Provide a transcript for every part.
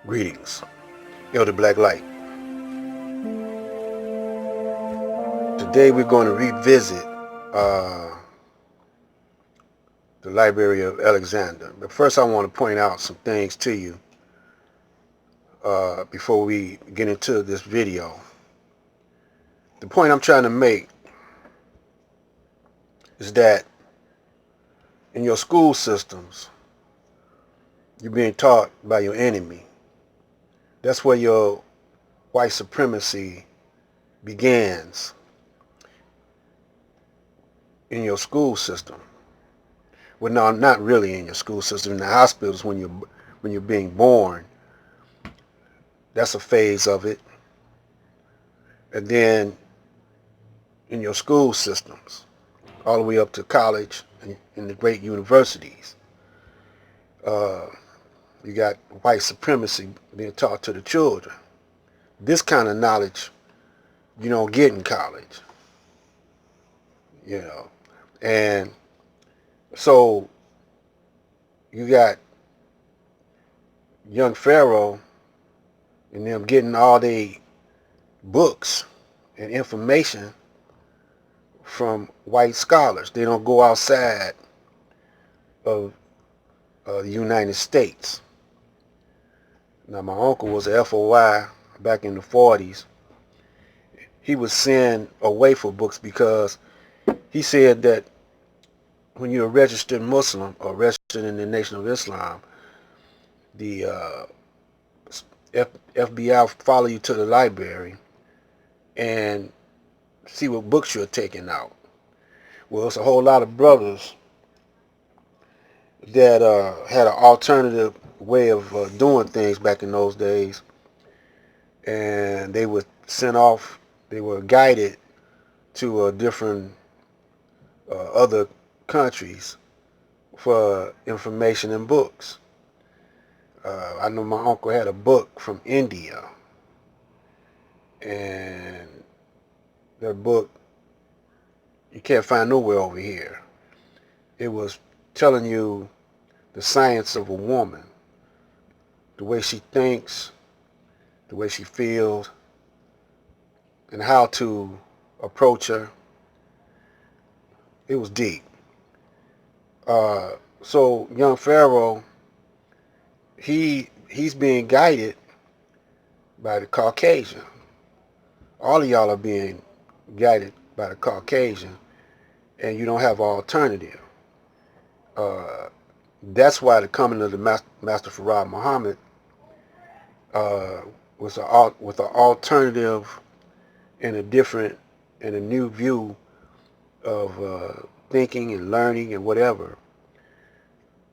Greetings, Elder Black Light. Today we're going to revisit the Library of Alexander. But first I want to point out some things to you before we get into this video. The point I'm trying to make is that in your school systems, you're being taught by your enemy. That's where your white supremacy begins, in your school system. Well, no, not really in your school system. In the hospitals, when you're being born, that's a phase of it. And then in your school systems, all the way up to college and in the great universities, you got white supremacy being taught to the children. This kind of knowledge you don't get in college, you know. And so you got young Pharaoh and them getting all their books and information from white scholars. They don't go outside of the United States. Now, my uncle was a FOI back in the 40s. He was sent away for books because he said that when you're a registered Muslim or registered in the Nation of Islam, the FBI will follow you to the library and see what books you're taking out. Well, it's a whole lot of brothers that had an alternative way of doing things back in those days, and they were sent off. They were guided to different other countries for information and books. I know my uncle had a book from India, and that book you can't find nowhere over here. It was telling you the science of a woman, the way she thinks, the way she feels, and how to approach her. It was deep. So young Pharaoh, he's being guided by the Caucasian. All of y'all are being guided by the Caucasian, and you don't have an alternative. That's why the coming of the Master Farad Muhammad was with an alternative and a different and a new view of thinking and learning and whatever.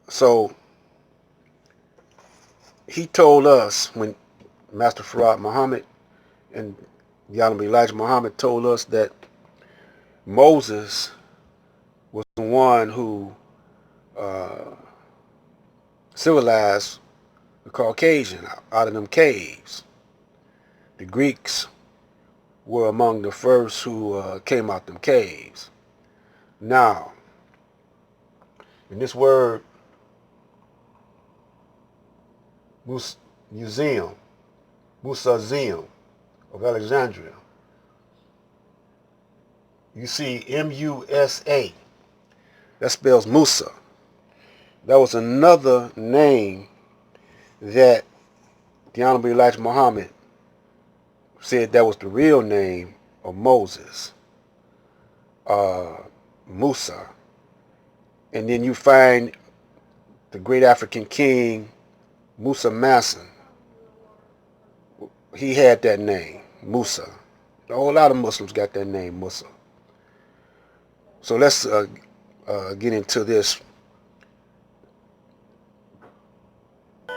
So he told us, when Master Farad Muhammad and Yalom Elijah Muhammad told us, that Moses was the one who civilized the Caucasian out of them caves. The Greeks were among the first who came out them caves. Now, in this word museum, Musazeum of Alexandria, you see M-U-S-A. That spells Musa. That was another name that the Honorable Elijah Muhammad said that was the real name of Moses, Musa. And then you find the great African king, Musa Masson. He had that name, Musa. A whole lot of Muslims got that name, Musa. So let's get into this.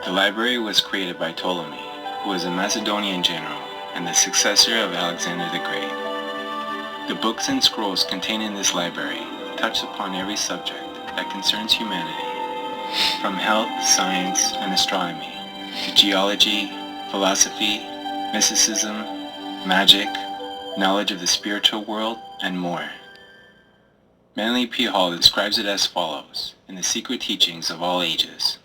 The library was created by Ptolemy, who was a Macedonian general and the successor of Alexander the Great. The books and scrolls contained in this library touch upon every subject that concerns humanity, from health, science, and astronomy, to geology, philosophy, mysticism, magic, knowledge of the spiritual world, and more. Manly P. Hall describes it as follows in The Secret Teachings of All Ages.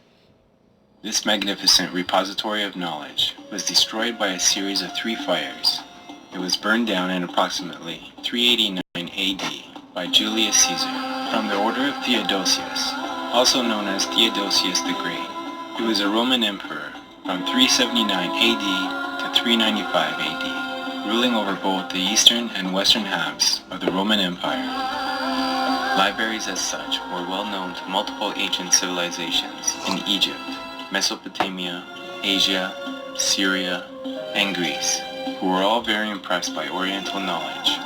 This magnificent repository of knowledge was destroyed by a series of 3 fires. It was burned down in approximately 389 AD by Julius Caesar from the order of Theodosius, also known as Theodosius the Great. He was a Roman emperor from 379 AD to 395 AD, ruling over both the eastern and western halves of the Roman Empire. Libraries as such were well known to multiple ancient civilizations in Egypt, Mesopotamia, Asia, Syria, and Greece, who were all very impressed by Oriental knowledge.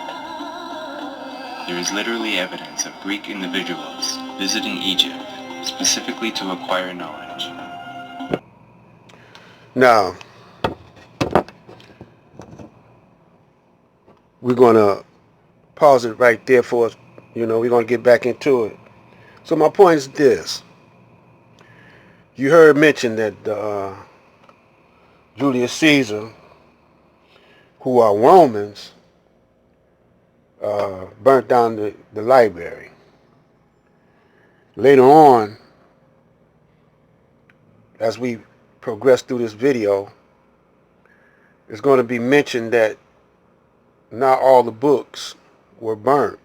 There is literally evidence of Greek individuals visiting Egypt specifically to acquire knowledge. Now, we're going to pause it right there for us. We're going to get back into it. So my point is this. You heard mentioned that Julius Caesar, who are Romans, burnt down the library. Later on, as we progress through this video, it's going to be mentioned that not all the books were burnt.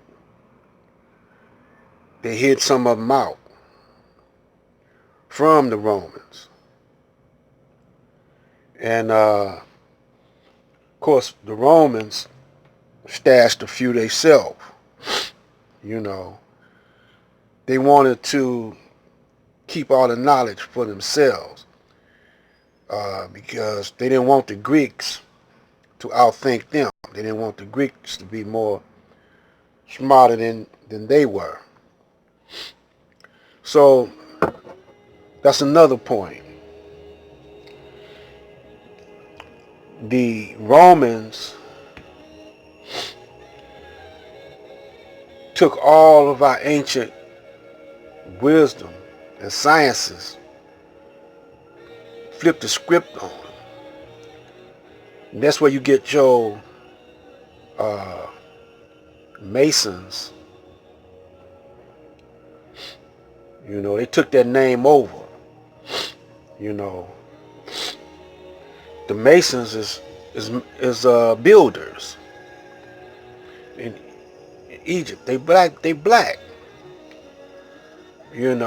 They hid some of them out from the Romans. And of course, the Romans stashed a few themselves. They wanted to keep all the knowledge for themselves because they didn't want the Greeks to outthink them. They didn't want the Greeks to be more smarter than they were. So that's another point. The Romans took all of our ancient wisdom and sciences, flipped the script on them. And that's where you get your Masons. They took that name over. The Masons is builders in Egypt. They black. And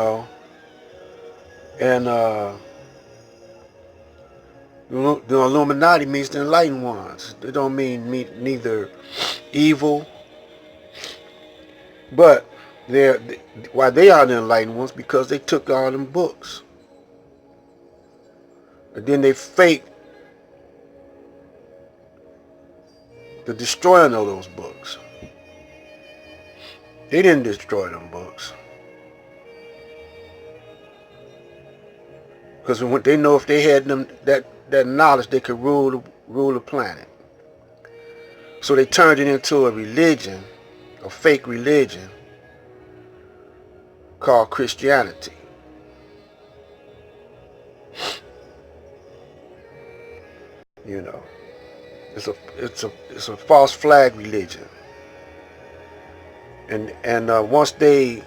the Illuminati means the enlightened ones. They don't mean neither evil, but why they are the enlightened ones, because they took all them books. And then they faked the destroying of those books. They didn't destroy them books. Because they know if they had them that knowledge, they could rule the planet. So they turned it into a religion, a fake religion called Christianity. It's a false flag religion. And once they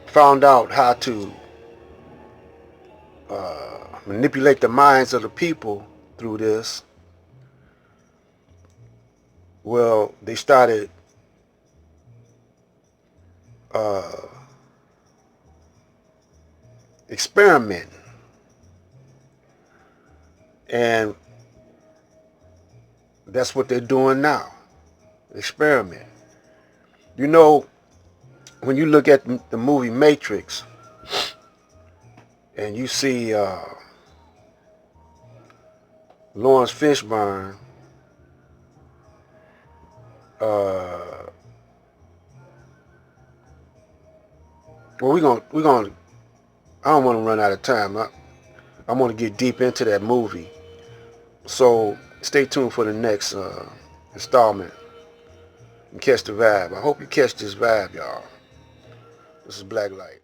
found out how to manipulate the minds of the people through this, well, they started experimenting. And that's what they're doing now. Experiment. When you look at the movie Matrix and you see Lawrence Fishburne we're gonna I don't want to run out of time. I want to get deep into that movie. So stay tuned for the next installment and catch the vibe. I hope you catch this vibe, y'all. This is Black Light.